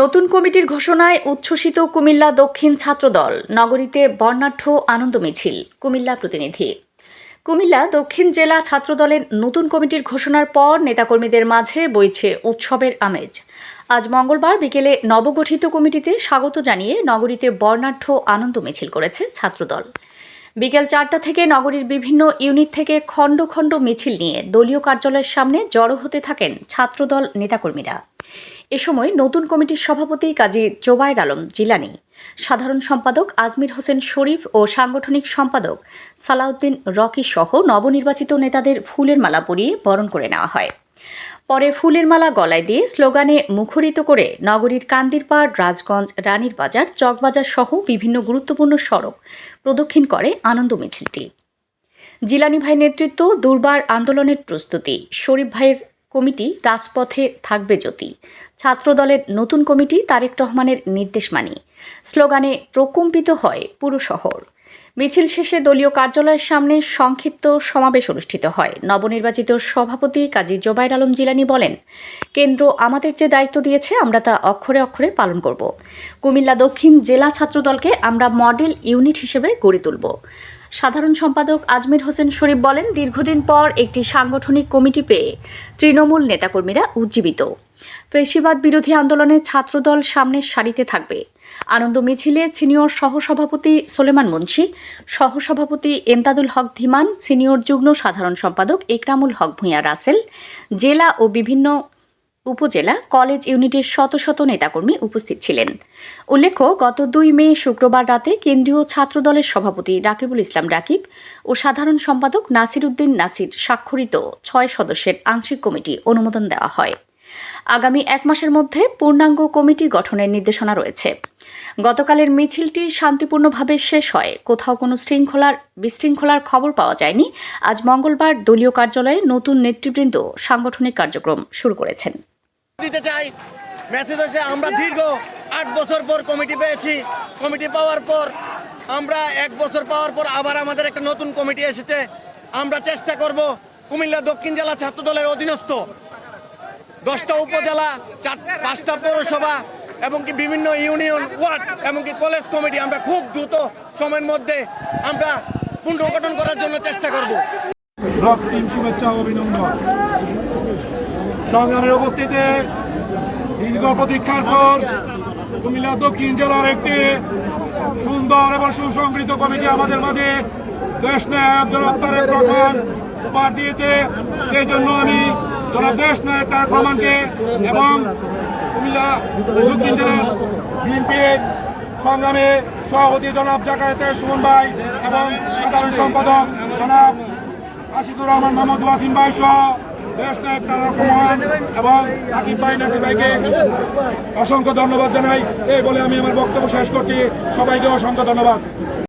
নতুন কমিটির ঘোষণায় উচ্ছ্বসিত কুমিল্লা দক্ষিণ ছাত্রদল। নগরীতে বর্ণাঢ্য আনন্দ মিছিল। কুমিল্লা প্রতিনিধি। কুমিল্লা দক্ষিণ জেলা ছাত্রদলের নতুন কমিটির ঘোষণার পর নেতাকর্মীদের মাঝে বইছে উৎসবের আমেজ। আজ মঙ্গলবার বিকেলে নবগঠিত কমিটিতে স্বাগত জানিয়ে নগরীতে বর্ণাঢ্য আনন্দ মিছিল করেছে ছাত্রদল। বিকেল 4টা থেকে নগরীর বিভিন্ন ইউনিট থেকে খণ্ড খণ্ড মিছিল নিয়ে দলীয় কার্যালয়ের সামনে জড়ো হতে থাকেন ছাত্রদল নেতাকর্মীরা। এ সময় নতুন কমিটির সভাপতি কাজী জোবায়ের আলম জিলানী, সাধারণ সম্পাদক আজমির হোসেন শরীফ ও সাংগঠনিক সম্পাদক সালাউদ্দিন রকি সহ নবনির্বাচিত নেতাদের ফুলের মালা পরিয়ে বরণ করে নেওয়া হয়। পরে ফুলের মালা গলায় দিয়ে স্লোগানে মুখরিত করে নগরীর কান্দিরপাড়, রাজগঞ্জ, রানীর বাজার, চকবাজার সহ বিভিন্ন গুরুত্বপূর্ণ সড়ক প্রদক্ষিণ করে আনন্দ মিছিলটি। জিলানী ভাইয়ের নেতৃত্ব, দুর্বার আন্দোলনের প্রস্তুতি, শরীফ ভাইয়ের কমিটি রাজপথে থাকবে জ্যোতি, ছাত্রদলের নতুন কমিটি তারেক রহমানের নির্দেশ মানি স্লোগানে প্রকম্পিত হয় পুরো শহর। মিছিল শেষে দলীয় কার্যালয়ের সামনে সংক্ষিপ্ত সমাবেশ অনুষ্ঠিত হয়। নবনির্বাচিত সভাপতি কাজী জোবায়ের আলম জিলানী বলেন, কেন্দ্র আমাদের যে দায়িত্ব দিয়েছে আমরা তা অক্ষরে অক্ষরে পালন করব। কুমিল্লা দক্ষিণ জেলা ছাত্রদলকে আমরা মডেল ইউনিট হিসেবে গড়ে তুলব। সাধারণ সম্পাদক আজমির হোসেন শরীফ বলেন, দীর্ঘদিন পর একটি সাংগঠনিক কমিটি পেয়ে তৃণমূল নেতাকর্মীরা উজ্জীবিত। ফ্যাসিবাদ বিরোধী আন্দোলনে ছাত্রদল সামনের সারিতে থাকবে। আনন্দ মিছিলে সিনিয়র সহসভাপতি সোলেমান মুন্সি, সহসভাপতি এমদাদুল হক ধীমান, সিনিয়র যুগ্ম সাধারণ সম্পাদক একরামুল হক ভূঁইয়া রাসেল, জেলা ও বিভিন্ন উপজেলা কলেজ ইউনিটের শত শত নেতাকর্মী উপস্থিত ছিলেন। উল্লেখ্য, গত 2 মে শুক্রবার রাতে কেন্দ্রীয় ছাত্রদলের সভাপতি রাকিবুল ইসলাম রাকিব ও সাধারণ সম্পাদক নাসির উদ্দিন নাসির স্বাক্ষরিত 6 সদস্যের আংশিক কমিটি অনুমোদন দেওয়া হয়। আগামী 1 মাসের মধ্যে পূর্ণাঙ্গ কমিটি গঠনের নির্দেশনা রয়েছে। গতকালের মিছিলটি শান্তিপূর্ণভাবে শেষ হয়। কোথাও কোনো বিশৃঙ্খলার খবর পাওয়া যায়নি। আজ মঙ্গলবার দলীয় কার্যালয়ে নতুন নেতৃবৃন্দ সাংগঠনিক কার্যক্রম শুরু করেছেন। দিতে চাই মেসেজ হচ্ছে, আমরা দীর্ঘ 8 বছর পর কমিটি পেয়েছি। কমিটি পাওয়ার পর আমরা 1 বছর পাওয়ার পর আবার আমাদের একটা নতুন কমিটি এসেছে। আমরা চেষ্টা করব কুমিল্লা দক্ষিণ জেলা ছাত্রদলের অধীনস্থ 10টা উপজেলা, 5টা পৌরসভা এবং কি বিভিন্ন ইউনিয়ন, ওয়ার্ড এবং কি কলেজ কমিটি আমরা খুব দ্রুত সময়ের মধ্যে আমরা পুনর্গঠন করার জন্য চেষ্টা করব। রক্তিম শুভেচ্ছা ও অভিনন্দন। সংগ্রামের উপস্থিতিতে দীর্ঘ প্রতীক্ষার পর কুমিল্লা দক্ষিণ জেলার একটি সুন্দর এবং সুসংগঠিত কমিটি আমাদের মাঝে দেশ নায়ক জনাব তারেক রহমান উপহার দিয়েছে। এই জন্য আমি জনাব দেশ নায়ক তারেক রহমানকে এবং কুমিল্লা দক্ষিণ জেলার বিএনপির সংগ্রামে সভাপতি জনাব জাকায়েতে সুমন ভাই এবং সাধারণ সম্পাদক জনাব আশিকুর রহমান মোহাম্মদ ওয়াসিম ভাই সহ দেশ নায়ক তারেক রহমান এবং আকিব ভাই, নাকিব ভাইকে অসংখ্য ধন্যবাদ জানাই। এই বলে আমি আমার বক্তব্য শেষ করছি। সবাইকে অসংখ্য ধন্যবাদ।